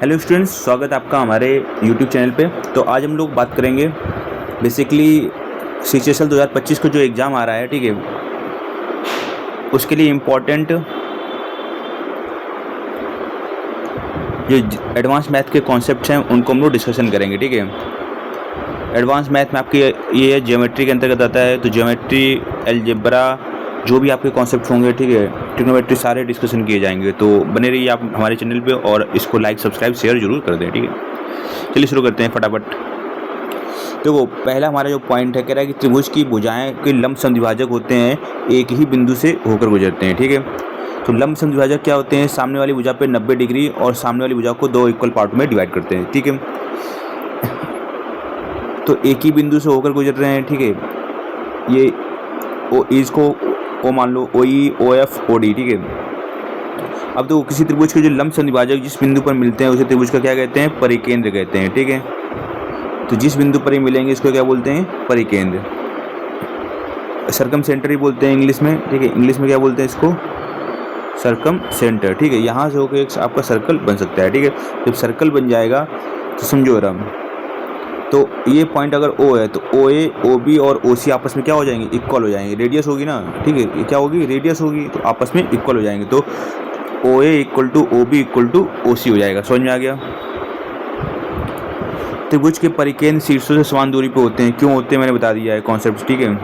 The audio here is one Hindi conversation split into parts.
हेलो स्टूडेंट्स, स्वागत है आपका हमारे यूट्यूब चैनल पे। तो आज हम लोग बात करेंगे बेसिकली CHSL 2025 को जो एग्ज़ाम आ रहा है, ठीक है, उसके लिए इम्पोर्टेंट जो एडवांस मैथ के कॉन्सेप्ट्स हैं उनको हम लोग डिस्कशन करेंगे। ठीक है, एडवांस मैथ में आपकी ये ज्योमेट्री के अंतर्गत आता है, तो ज्योमेट्री, अलजेब्रा, जो भी आपके कॉन्सेप्ट होंगे, ठीक है, ट्रिग्नोमेट्री, सारे डिस्कशन किए जाएंगे। तो बने रहिए आप हमारे चैनल पे और इसको लाइक, सब्सक्राइब, शेयर जरूर कर दें। ठीक है, चलिए शुरू करते हैं फटाफट। देखो, पहला हमारा जो पॉइंट है, कह रहा है कि त्रिभुज की भुजाएं के लंब समद्विभाजक होते हैं, एक ही बिंदु से होकर गुजरते हैं। ठीक है, तो लंब समद्विभाजक क्या होते हैं? सामने वाली भुजा पे 90 डिग्री और सामने वाली भुजा को दो इक्वल पार्ट में डिवाइड करते हैं। ठीक है, तो एक ही बिंदु से होकर गुजर रहे हैं। ठीक है, ये इसको ओ मान लो, OE, OF, OD। ठीक है, अब तो किसी त्रिभुज के जो लंब समद्विभाजक जिस बिंदु पर मिलते हैं उसे त्रिभुज का क्या कहते हैं? परिकेंद्र कहते हैं। ठीक है, तो जिस बिंदु पर ये मिलेंगे इसको क्या बोलते हैं? परिकेंद्र। सर्कम सेंटर ही बोलते हैं इंग्लिश में। ठीक है, इंग्लिश में क्या बोलते हैं इसको? Circum centre. ठीक है, यहाँ से होकर एक आपका सर्कल बन सकता है। ठीक है, जब सर्कल बन जाएगा तो समझो आराम। तो ये पॉइंट अगर O है तो OA, OB और OC आपस में क्या हो जाएंगे? इक्वल हो जाएंगे। रेडियस होगी ना, ठीक है, ये क्या होगी? रेडियस होगी, तो आपस में इक्वल हो जाएंगे। तो OA equal to OB equal to OC हो जाएगा। समझ में आ गया? त्रिभुज के परिकेंद्र शीर्षों से समान दूरी पे होते हैं। क्यों होते हैं मैंने बता दिया है कॉन्सेप्ट। ठीक है,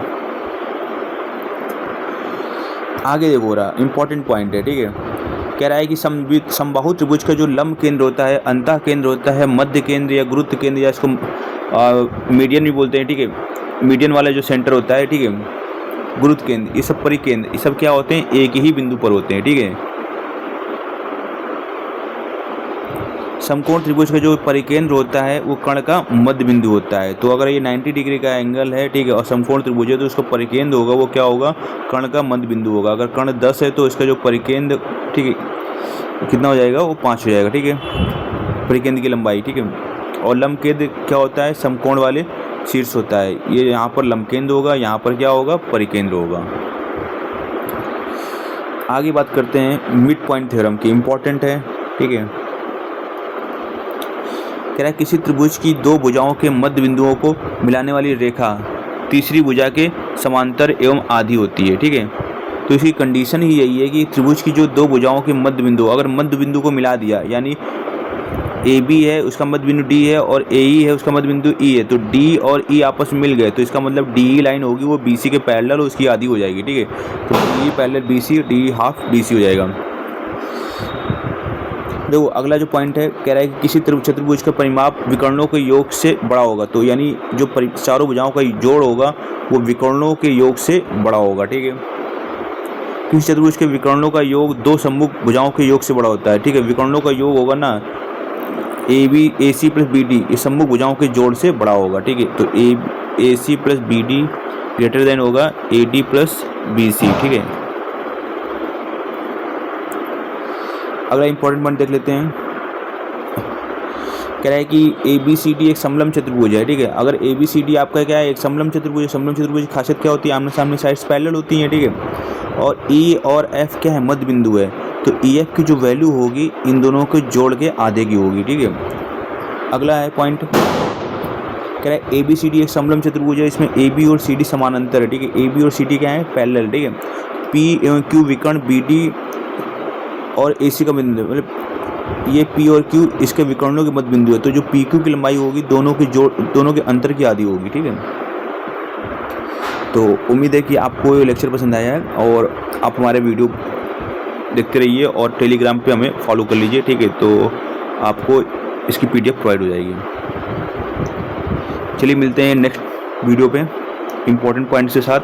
आगे देखो रहा इंपॉर्टेंट पॉइंट है। ठीक है, कह रहा है कि समबाहु त्रिभुज का जो लंब केंद्र होता है, अंतः केंद्र होता है, मध्य केंद्र या गुरुत्व केंद्र, या इसको मीडियन भी बोलते हैं। ठीक है, मीडियन वाला जो सेंटर होता है, ठीक है, गुरुत्व केंद्र, ये सब परिकेंद्र, ये सब क्या होते हैं? एक ही बिंदु पर होते हैं। ठीक है, समकोण त्रिभुज का जो परिकेंद्र होता है वो कर्ण का मध्य बिंदु होता है। तो अगर ये 90 डिग्री का एंगल है, ठीक है, और समकोण त्रिभुज है तो उसका परिकेंद्र होगा वो क्या होगा? कर्ण का मध्य बिंदु होगा। अगर कर्ण 10 है तो इसका जो परिकेंद्र, ठीक है, कितना हो जाएगा? वो 5 हो जाएगा। ठीक है, परिकेंद्र की लंबाई। ठीक है, और लंब केंद्र क्या होता है? समकोण वाले शीर्ष होता है। ये यहाँ पर लंब केंद्र होगा, यहाँ पर क्या होगा? परिकेंद्र होगा। आगे बात करते हैं मिड पॉइंट थ्योरम की, इंपॉर्टेंट है। ठीक है, कह रहा है किसी त्रिभुज की दो भुजाओं के मध्य बिंदुओं को मिलाने वाली रेखा तीसरी भुजा के समांतर एवं आधी होती है। ठीक है, तो इसकी कंडीशन ही यही है कि त्रिभुज की जो दो भुजाओं के मध्य बिंदु, अगर मध्य बिंदु को मिला दिया, यानी AB है उसका मध्य बिंदु D है और AE है उसका मध्य बिंदु E है, तो D और E आपस में मिल गए तो इसका मतलब DE लाइन होगी वो BC के पैरेलल, उसकी आधी हो जाएगी। ठीक है, तो DE parallel BC, DE half BC हो जाएगा। देखो अगला जो पॉइंट है, कह रहा है कि किसी चतुर्भुज का परिमाप विकर्णों के योग से बड़ा होगा। तो यानी जो चारों भुजाओं का जोड़ होगा वो विकर्णों के योग से बड़ा होगा। ठीक है, किसी चतुर्भुज के विकर्णों का योग दो सम्मुख भुजाओं के योग से बड़ा होता है। ठीक है, विकर्णों का योग होगा ना AC प्लस BD, ये सम्मुख भुजाओं के जोड़ से बड़ा होगा। ठीक है, तो AC plus BD greater than होगा AD प्लस BC। ठीक है, अगला इंपॉर्टेंट पॉइंट देख लेते हैं। कह रहा है कि ABCD एक समलंब चतुर्भुज है। ठीक है, अगर ABCD आपका क्या है? एक समलंब चतुर्भुज है। समलंब चतुर्भुज की खासियत क्या होती है? आमने सामने साइड्स पैरेलल होती हैं। ठीक है, और E और F क्या है? मध्य बिंदु है। तो EF की जो वैल्यू होगी इन दोनों के जोड़ के आधे की होगी। ठीक है, अगला है पॉइंट, कह रहा है ABCD एक समलंब चतुर्भुज है, इसमें AB और CD समानांतर है। ठीक है, AB और CD क्या है? पैरेलल। ठीक है, P एवं Q विकर्ण BD और AC का बिंदु, मतलब ये P और Q इसके विकर्णों के मध्य बिंदु है। तो जो PQ की लंबाई होगी दोनों के अंतर की आधी होगी। ठीक है, तो उम्मीद है कि आपको ये लेक्चर पसंद आया है और आप हमारे वीडियो देखते रहिए और टेलीग्राम पे हमें फॉलो कर लीजिए। ठीक है, तो आपको इसकी PDF प्रोवाइड हो जाएगी। चलिए मिलते हैं नेक्स्ट वीडियो पे इंपॉर्टेंट पॉइंट्स के साथ।